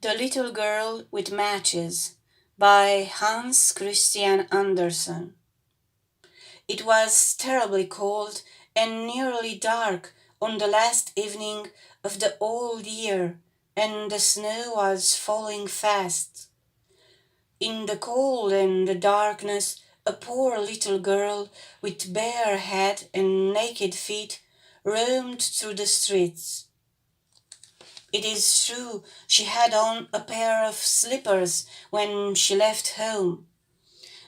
The Little Girl with Matches by Hans Christian Andersen. It was terribly cold and nearly dark on the last evening of the old year, and the snow was falling fast. In the cold and the darkness, a poor little girl with bare head and naked feet roamed through the streets. It is true she had on a pair of slippers when she left home,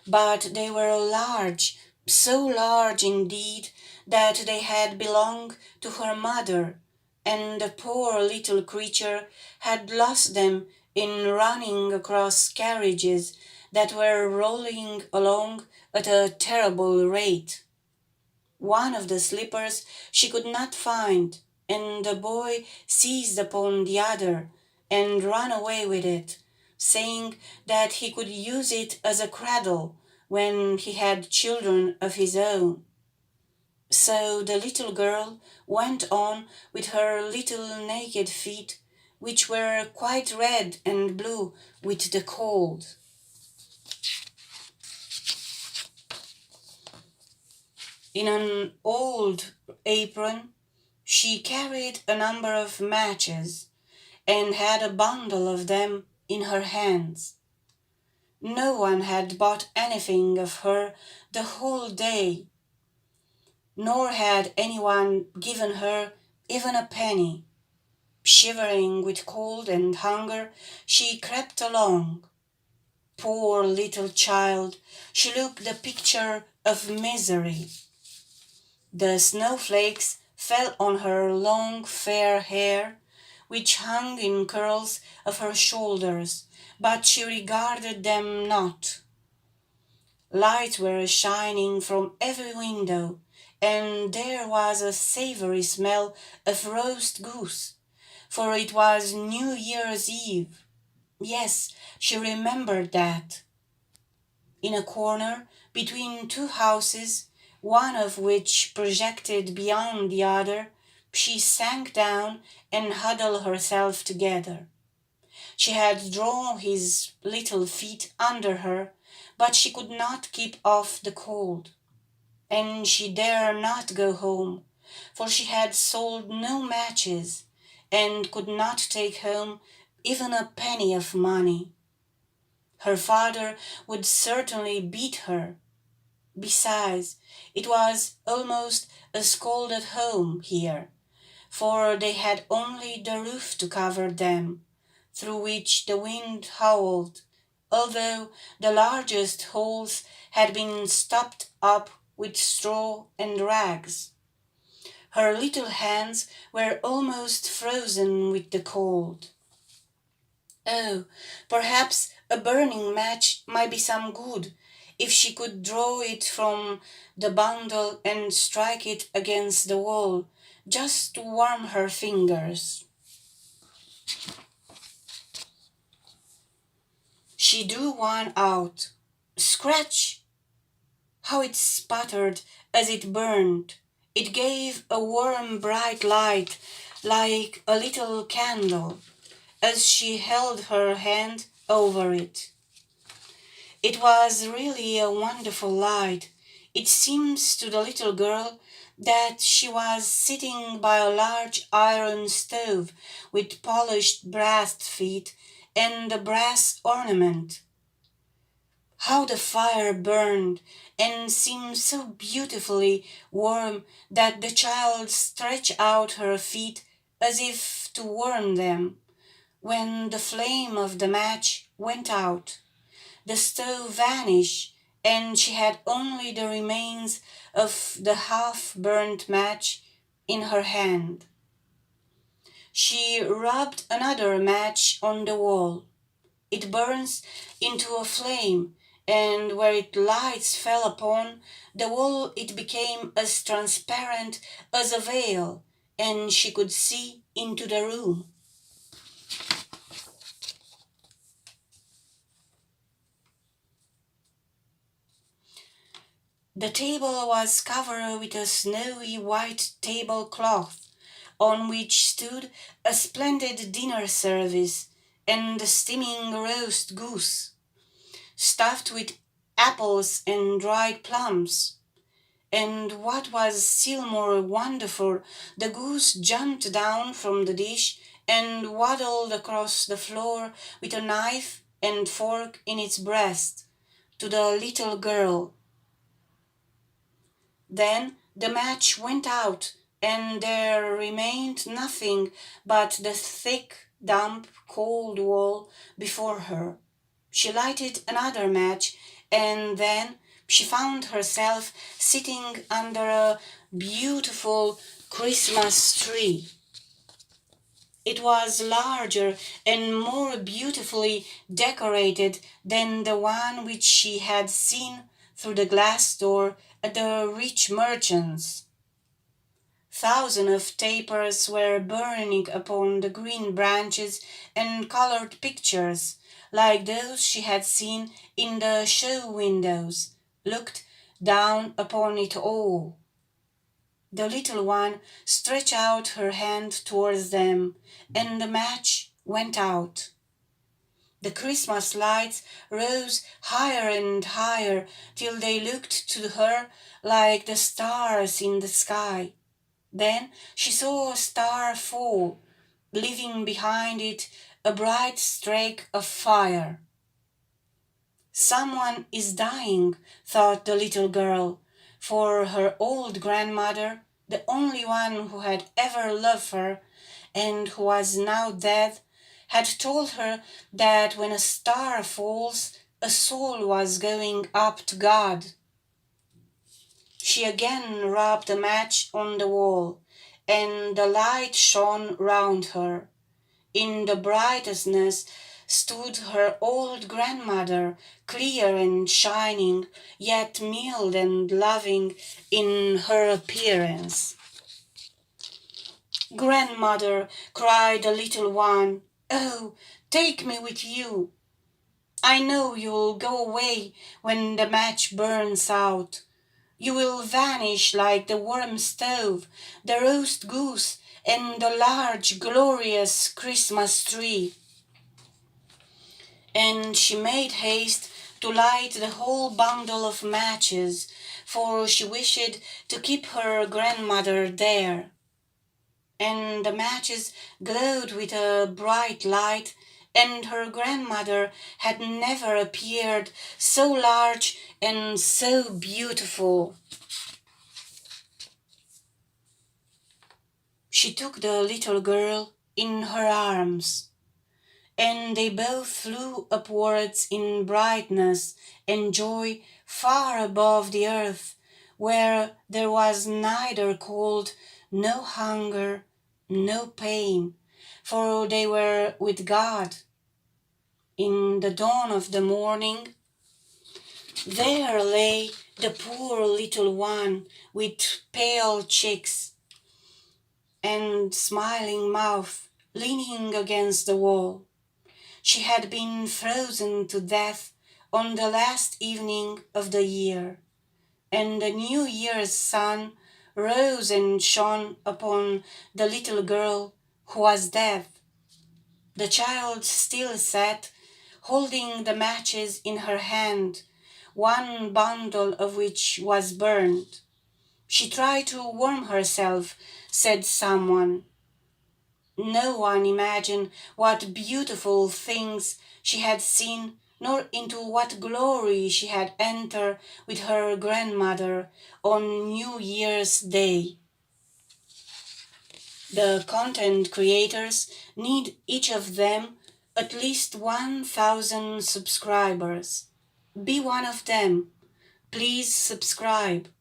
but they were large, so large indeed that they had belonged to her mother, and the poor little creature had lost them in running across carriages that were rolling along at a terrible rate. One of the slippers she could not find, and the boy seized upon the other and ran away with it, saying that he could use it as a cradle when he had children of his own. So the little girl went on with her little naked feet, which were quite red and blue with the cold. In an old apron she carried a number of matches, and had a bundle of them in her hands. No one had bought anything of her the whole day, nor had anyone given her even a penny. Shivering with cold and hunger, she crept along. Poor little child, she looked the picture of misery. The snowflakes fell on her long fair hair, which hung in curls of her shoulders, but she regarded them not. Lights were shining from every window, and there was a savory smell of roast goose, for it was New Year's Eve. Yes, she remembered that. In a corner between two houses, one of which projected beyond the other, she sank down and huddled herself together. She had drawn his little feet under her, but she could not keep off the cold. And she dare not go home, for she had sold no matches, and could not take home even a penny of money. Her father would certainly beat her. Besides, it was almost as cold at home here, for they had only the roof to cover them, through which the wind howled, although the largest holes had been stopped up with straw and rags. Her little hands were almost frozen with the cold. Oh, perhaps a burning match might be some good, if she could draw it from the bundle and strike it against the wall, just to warm her fingers. She drew one out. Scratch! How it sputtered as it burned! It gave a warm bright light, like a little candle, as she held her hand over it. It was really a wonderful light. It seems to the little girl that she was sitting by a large iron stove with polished brass feet and a brass ornament. How the fire burned and seemed so beautifully warm that the child stretched out her feet as if to warm them, when the flame of the match went out. The stove vanished, and she had only the remains of the half-burnt match in her hand. She rubbed another match on the wall. It burns into a flame, and where its lights fell upon the wall it became as transparent as a veil, and she could see into the room. The table was covered with a snowy white tablecloth, on which stood a splendid dinner service, and a steaming roast goose, stuffed with apples and dried plums. And what was still more wonderful, the goose jumped down from the dish and waddled across the floor with a knife and fork in its breast to the little girl. Then the match went out, and there remained nothing but the thick, damp, cold wall before her. She lighted another match, and then she found herself sitting under a beautiful Christmas tree. It was larger and more beautifully decorated than the one which she had seen through the glass door at the rich merchant's. Thousands of tapers were burning upon the green branches, and colored pictures, like those she had seen in the show windows, looked down upon it all. The little one stretched out her hand towards them, and the match went out. The Christmas lights rose higher and higher till they looked to her like the stars in the sky. Then she saw a star fall, leaving behind it a bright streak of fire. Someone is dying, thought the little girl, for her old grandmother, the only one who had ever loved her, and who was now dead, had told her that when a star falls, a soul was going up to God. She again rubbed a match on the wall, and the light shone round her. In the brightness stood her old grandmother, clear and shining, yet mild and loving in her appearance. "Grandmother," cried the little one, "oh, take me with you. I know you'll go away when the match burns out. You will vanish like the warm stove, the roast goose, and the large, glorious Christmas tree." And she made haste to light the whole bundle of matches, for she wished to keep her grandmother there. And the matches glowed with a bright light, and her grandmother had never appeared so large and so beautiful. She took the little girl in her arms, and they both flew upwards in brightness and joy far above the earth, where there was neither cold, no hunger, no pain, for they were with God. In the dawn of the morning, there lay the poor little one with pale cheeks and smiling mouth, leaning against the wall. She had been frozen to death on the last evening of the year, and the New Year's sun rose and shone upon the little girl who was dead. The child still sat, holding the matches in her hand, one bundle of which was burned. "She tried to warm herself," said someone. No one imagined what beautiful things she had seen, nor into what glory she had entered with her grandmother on New Year's Day. The content creators need each of them at least 1,000 subscribers. Be one of them. Please subscribe.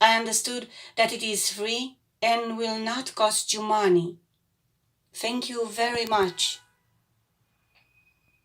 I understood that it is free and will not cost you money. Thank you very much.